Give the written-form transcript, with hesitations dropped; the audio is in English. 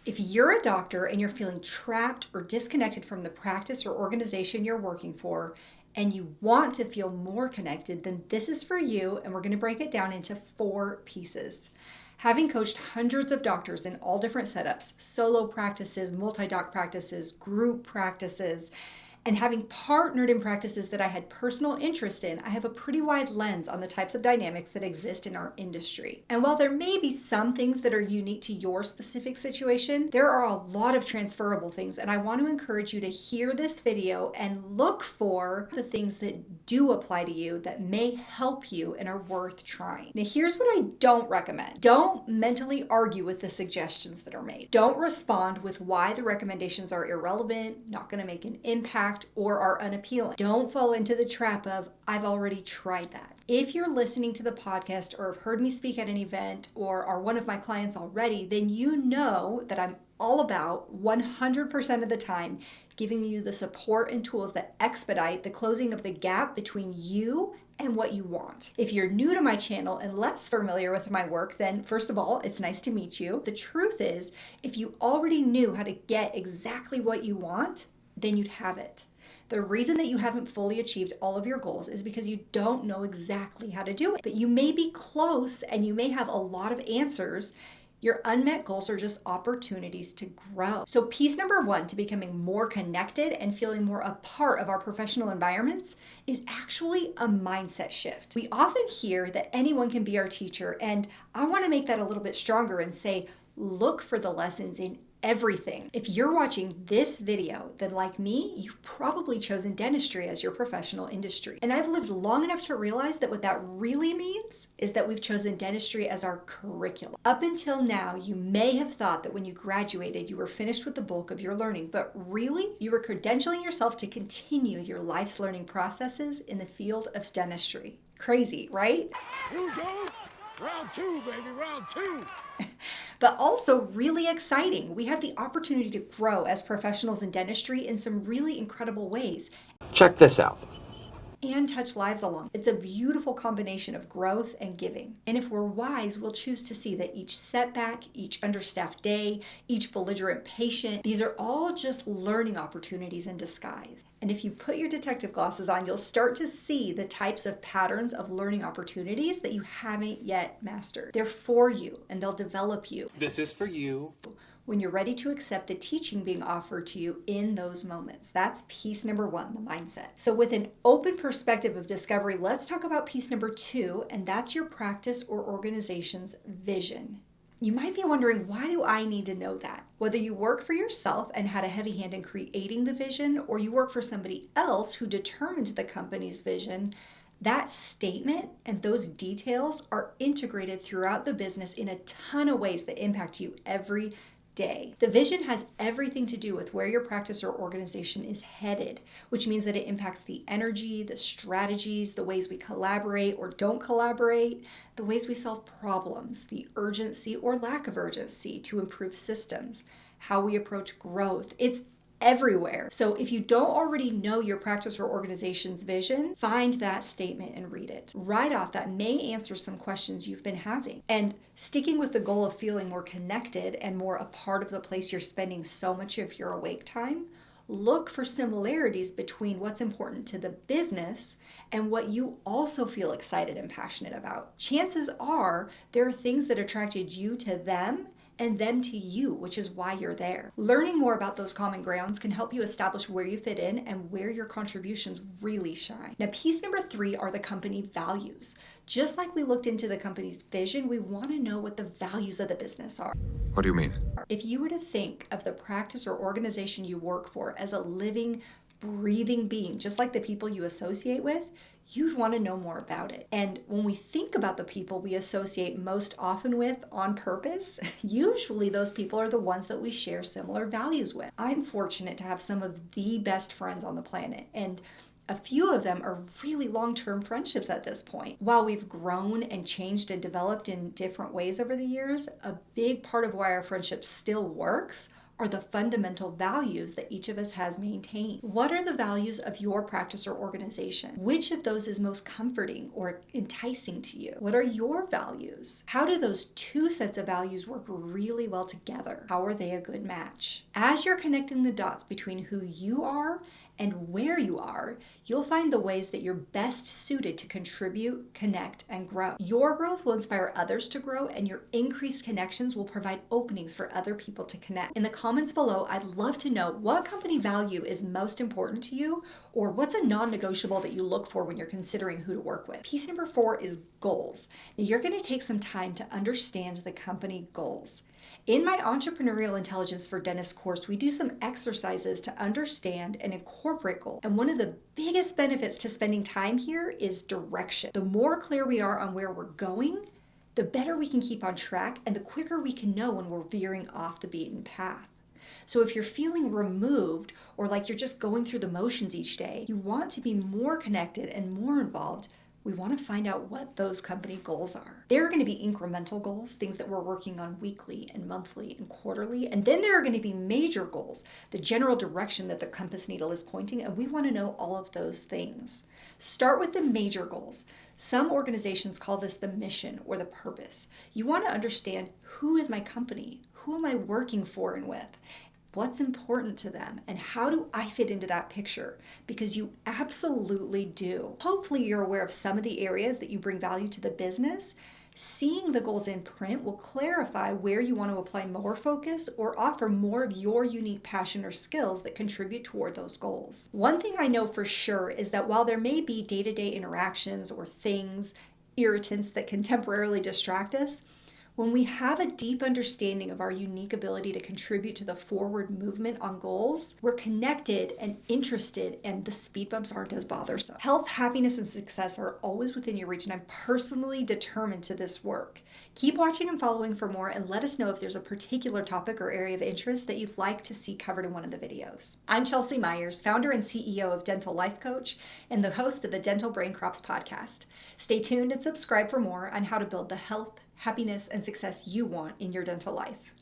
If you're a doctor and you're feeling trapped or disconnected from the practice or organization you're working for, and you want to feel more connected, then this is for you, and we're going to break it down into 4 pieces. Having coached hundreds of doctors in all different setups, solo practices, multi-doc practices, group practices, and having partnered in practices that I had personal interest in, I have a pretty wide lens on the types of dynamics that exist in our industry. And while there may be some things that are unique to your specific situation, there are a lot of transferable things, and I want to encourage you to hear this video and look for the things that do apply to you that may help you and are worth trying. Now, here's what I don't recommend. Don't mentally argue with the suggestions that are made. Don't respond with why the recommendations are irrelevant, not going to make an impact, or are unappealing. Don't fall into the trap of, I've already tried that. If you're listening to the podcast or have heard me speak at an event or are one of my clients already, then you know that I'm all about 100% of the time giving you the support and tools that expedite the closing of the gap between you and what you want. If you're new to my channel and less familiar with my work, then first of all, it's nice to meet you. The truth is, if you already knew how to get exactly what you want, then you'd have it. The reason that you haven't fully achieved all of your goals is because you don't know exactly how to do it. But you may be close and you may have a lot of answers. Your unmet goals are just opportunities to grow. So piece number 1 to becoming more connected and feeling more a part of our professional environments is actually a mindset shift. We often hear that anyone can be our teacher, and I want to make that a little bit stronger and say, look for the lessons in everything. If you're watching this video, then like me, you've probably chosen dentistry as your professional industry. And I've lived long enough to realize that what that really means is that we've chosen dentistry as our curriculum. Up until now, you may have thought that when you graduated, you were finished with the bulk of your learning, but really, you were credentialing yourself to continue your life's learning processes in the field of dentistry. Crazy, right? Here we go. Round 2, baby, round 2. But also really exciting. We have the opportunity to grow as professionals in dentistry in some really incredible ways. Check this out. And touch lives along. It's a beautiful combination of growth and giving. And if we're wise, we'll choose to see that each setback, each understaffed day, each belligerent patient, these are all just learning opportunities in disguise. And if you put your detective glasses on, you'll start to see the types of patterns of learning opportunities that you haven't yet mastered. They're for you and they'll develop you. This is for you. When you're ready to accept the teaching being offered to you in those moments. That's piece number 1, the mindset. So with an open perspective of discovery, let's talk about piece number 2, and that's your practice or organization's vision. You might be wondering, why do I need to know that? Whether you work for yourself and had a heavy hand in creating the vision, or you work for somebody else who determined the company's vision, that statement and those details are integrated throughout the business in a ton of ways that impact you every day. The vision has everything to do with where your practice or organization is headed, which means that it impacts the energy, the strategies, the ways we collaborate or don't collaborate, the ways we solve problems, the urgency or lack of urgency to improve systems, how we approach growth. It's everywhere. So if you don't already know your practice or organization's vision, find that statement and read it. Right off, that may answer some questions you've been having. And sticking with the goal of feeling more connected and more a part of the place you're spending so much of your awake time, look for similarities between what's important to the business and what you also feel excited and passionate about. Chances are there are things that attracted you to them and them to you, which is why you're there. Learning more about those common grounds can help you establish where you fit in and where your contributions really shine. Now, piece number 3 are the company values. Just like we looked into the company's vision, we want to know what the values of the business are. What do you mean? If you were to think of the practice or organization you work for as a living, breathing being, just like the people you associate with, you'd want to know more about it. And when we think about the people we associate most often with on purpose, usually those people are the ones that we share similar values with. I'm fortunate to have some of the best friends on the planet, and a few of them are really long-term friendships at this point. While we've grown and changed and developed in different ways over the years, a big part of why our friendship still works are the fundamental values that each of us has maintained. What are the values of your practice or organization? Which of those is most comforting or enticing to you? What are your values? How do those two sets of values work really well together? How are they a good match? As you're connecting the dots between who you are and where you are, you'll find the ways that you're best suited to contribute, connect, and grow. Your growth will inspire others to grow, and your increased connections will provide openings for other people to connect. In the comments below, I'd love to know what company value is most important to you, or what's a non-negotiable that you look for when you're considering who to work with. Piece number 4 is goals. Now, you're going to take some time to understand the company goals. In my Entrepreneurial Intelligence for Dentists course, we do some exercises to understand and incorporate goals. And one of the biggest benefits to spending time here is direction. The more clear we are on where we're going, the better we can keep on track and the quicker we can know when we're veering off the beaten path. So if you're feeling removed or like you're just going through the motions each day, you want to be more connected and more involved. We want to find out what those company goals are. There are going to be incremental goals, things that we're working on weekly and monthly and quarterly. And then there are going to be major goals, the general direction that the compass needle is pointing, and we want to know all of those things. Start with the major goals. Some organizations call this the mission or the purpose. You want to understand, who is my company? Who am I working for and with? What's important to them, and how do I fit into that picture? Because you absolutely do. Hopefully you're aware of some of the areas that you bring value to the business. Seeing the goals in print will clarify where you want to apply more focus or offer more of your unique passion or skills that contribute toward those goals. One thing I know for sure is that while there may be day-to-day interactions or things, irritants that can temporarily distract us, when we have a deep understanding of our unique ability to contribute to the forward movement on goals, we're connected and interested, and the speed bumps aren't as bothersome. Health, happiness, and success are always within your reach, and I'm personally determined to this work. Keep watching and following for more, and let us know if there's a particular topic or area of interest that you'd like to see covered in one of the videos. I'm Chelsea Myers, founder and CEO of Dental Life Coach and the host of the Dental Brain Crops podcast. Stay tuned and subscribe for more on how to build the health, happiness, and success you want in your dental life.